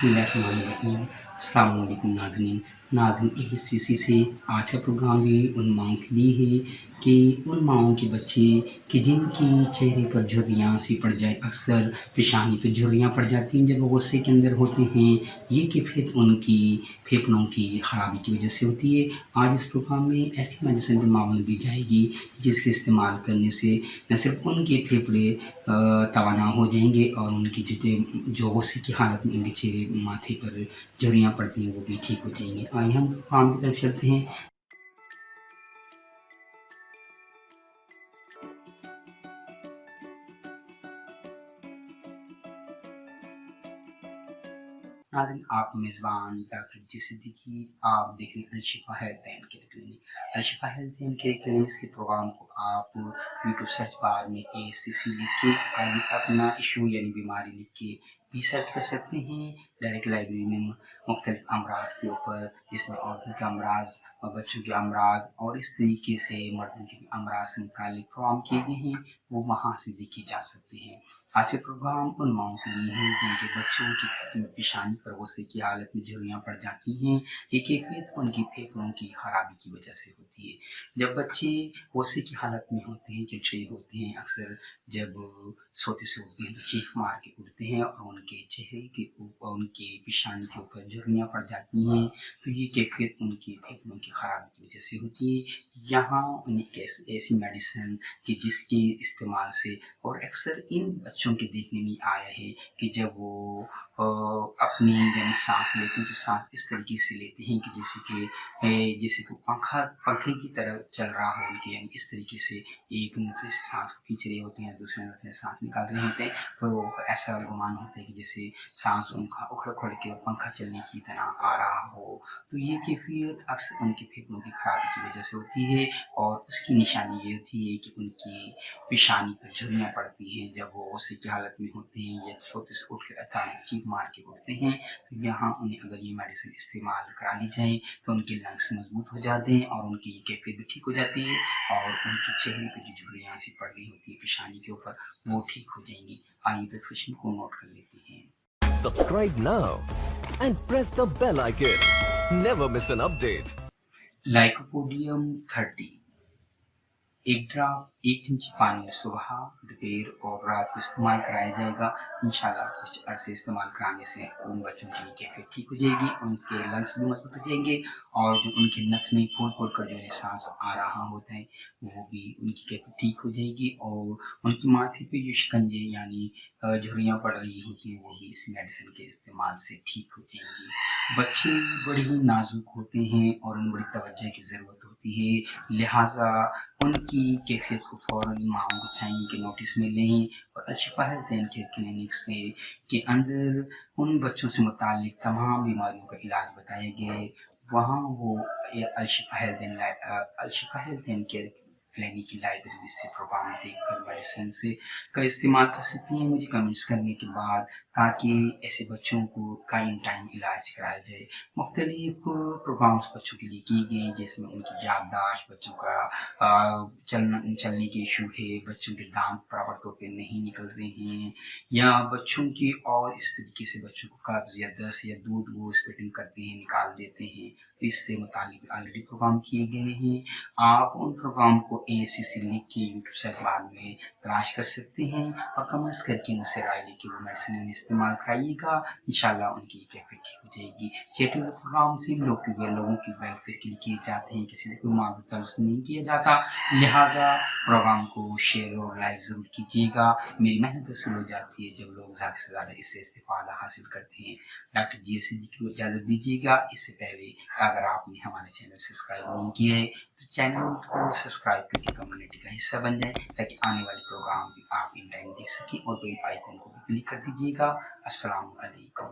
बिस्मिल्लाहिर्रहमानिर्रहीम। अस्सलाम वालेकुम नाज़रीन। नाज़रीन ASCC से आज का प्रोग्राम भी उन माँओं के लिए है कि उन माँओं के बच्चे कि जिनकी चेहरे पर झुर्रियाँ सी पड़ जाए, अक्सर पेशानी पे झुर्रियाँ पड़ जाती हैं जब वो गुस्से के अंदर होते हैं। ये कैफ़ियत उनकी फेफड़ों की ख़राबी की वजह से होती है। आज इस प्रोग्राम में ऐसी मेडिसिन भी मालूम दी जाएगी जिसके इस्तेमाल करने से न सिर्फ उनके फेफड़े तवाना हो जाएंगे और उनकी जो गुस्से की हालत में उनके चेहरे माथे पर झुर्रियाँ पड़ती हैं वो भी ठीक हो जाएंगी। आइए हम प्रोग्राम की तरफ चलते हैं। नाज़रीन, आप मेज़बान डॉक्टर जी सिद्दीकी, आप देख रहे हैं Alshifa health and care clinic. Alshifa health and care clinic के प्रोग्राम को आप यूट्यूब सर्च बार में ASCC लिख के आगे अपना इशू यानी बीमारी लिख के भी सर्च कर सकते हैं। डायरेक्ट लाइब्रेरी में मुख्तलिफ अमराज के ऊपर, जिसमें औरतों के अमराज और बच्चों के अमराज और इस तरीके से मर्दों के अमराज से मुतालिक प्रोग्राम किए गए हैं, वो वहाँ से देखे जा सकते हैं। आज के प्रोग्राम उन माओं के लिए हैं जिनके बच्चों की पेशानी पर गुस्से की हालत में झुर्रियाँ पड़ जाती हैं। ये कैफियत उनकी फेफड़ों की खराबी की वजह से होती है। जब बच्चे गुस्से की हालत में होते हैं, चिड़चिड़े होते हैं, अक्सर जब सोते से उठते हैं तो चीख मार के उठते हैं और उनके चेहरे के ऊपर, उनके पेशानी के ऊपर झुर्रियाँ पड़ जाती हैं, तो ये कैफियत उनकी फेफड़ों की खराबी की वजह से होती है। यहाँ उन्हें एक ऐसी मेडिसिन कि जिसके इस्तेमाल से और अक्सर इन बच्चों के देखने में आया है कि जब वो अपनी यानी सांस लेते हैं तो सांस इस तरीके से लेते हैं कि जैसे कि पंखे की तरह चल रहा हो उनके, यानी इस तरीके से एक नफे से सांस खींच रहे होते हैं, दूसरे नफे से सांस निकाल रहे होते हैं, तो ऐसा गुमान होता है कि जैसे सांस उनका उखड़ उखड़ के पंखा चलने की तरह आ रहा हो। तो ये कैफियत अक्सर उनके फेफड़ों की खराबी की वजह से होती है और उसकी निशानी ये होती है कि उनकी पेशानी पर झुर्रियाँ पड़ती हैं जब वो गुस्से की हालत में होते हैं या सोते से उठ कर अचानक चीख मार के उठते हैं। तो यहाँ उन्हें अगर ये मेडिसिन इस्तेमाल करा ली जाए तो उनके लंग्स मजबूत हो जाते हैं और उनकी कैफियत भी ठीक हो जाती है और उनके चेहरे पर जो झुर्रियाँ सी पड़ रही होती है पेशानी के ऊपर, वो ठीक हो जाएंगी। आइए प्रिस्क्रिप्शन को नोट कर लेते हैं। Subscribe now and press the bell icon. Never miss an update. Lycopodium 30 एक ड्राप 1 चमची पानी में सुबह, दोपहर और रात को इस्तेमाल कराया जाएगा। इंशाल्लाह कुछ अरसे इस्तेमाल कराने से उन बच्चों की कैफियत ठीक हो जाएगी, उनके लंग्स भी मजबूत हो जाएंगे और जो उनके नथ में फूल फूल कर जो है सांस आ रहा होता है वो भी उनकी कैफियत ठीक हो जाएगी और उनके माथे पे जो शिकंजे यानी झुर्रियाँ पड़ रही होती हैं वो भी इस मेडिसिन के इस्तेमाल से ठीक हो जाएंगी। बच्चे बड़े ही नाजुक होते हैं और उन बड़ी तवज्जो की ज़रूरत होती है, लिहाजा उनकी कैफियत को फ़ौरन माओं को चाहिए कि नोटिस में लें और Alshifa health and care clinic से के अंदर उन बच्चों से मुताल्लिक तमाम बीमारियों का इलाज बताया गया है। वहाँ वो Alshifa health and care clinic की लाइब्रेरी से प्रोग्राम देखकर मेडिसिन से का इस्तेमाल कर सकती हैं मुझे कमेंट्स करने के बाद, ताकि ऐसे बच्चों को इन टाइम इलाज कराया जाए। मुख्तलिफ प्रोग्राम्स बच्चों के लिए किए गए हैं जिसमें उनकी याददाश्त, बच्चों का चलने के इशू है, बच्चों के दांत बराबर तौर पे नहीं निकल रहे हैं या बच्चों की और इस तरीके से बच्चों को कब्ज़ या दस्त या दूध वो स्पिटिंग करते हैं, निकाल देते हैं, तो इससे मुतालिक ऑलरेडी प्रोग्राम किए गए हैं। आप उन प्रोग्राम को ASCC लिख के यूट्यूब सर्च बार में तलाश कर सकते हैं और कमेंट्स करके मुझसे राय लेके वो मेडिसिन इस्तेमाल कराइएगा। इंशाल्लाह उनकी कैफियत ठीक हो जाएगी। चैरिटेबल प्रोग्राम से लोगों की वेलफेयर के लिए किए जाते हैं, किसी से कोई माल तलफ नहीं किया जाता, लिहाजा प्रोग्राम को शेयर और लाइक ज़रूर कीजिएगा। मेरी मेहनत हासिल हो जाती है जब लोग ज़्यादा से ज़्यादा इससे इस्तेफादा हासिल करते हैं। डॉक्टर जी सिद्दीकी को इजाज़त दीजिएगा। इससे पहले अगर आपने हमारे चैनल सब्सक्राइब नहीं किया है तो चैनल को सब्सक्राइब करके कम्युनिटी का हिस्सा बन जाए ताकि आने वाले प्रोग्राम भी आप इन टाइम देख सकें और बेल आइकन को भी क्लिक कर दीजिएगा। अस्सलाम वालेकुम।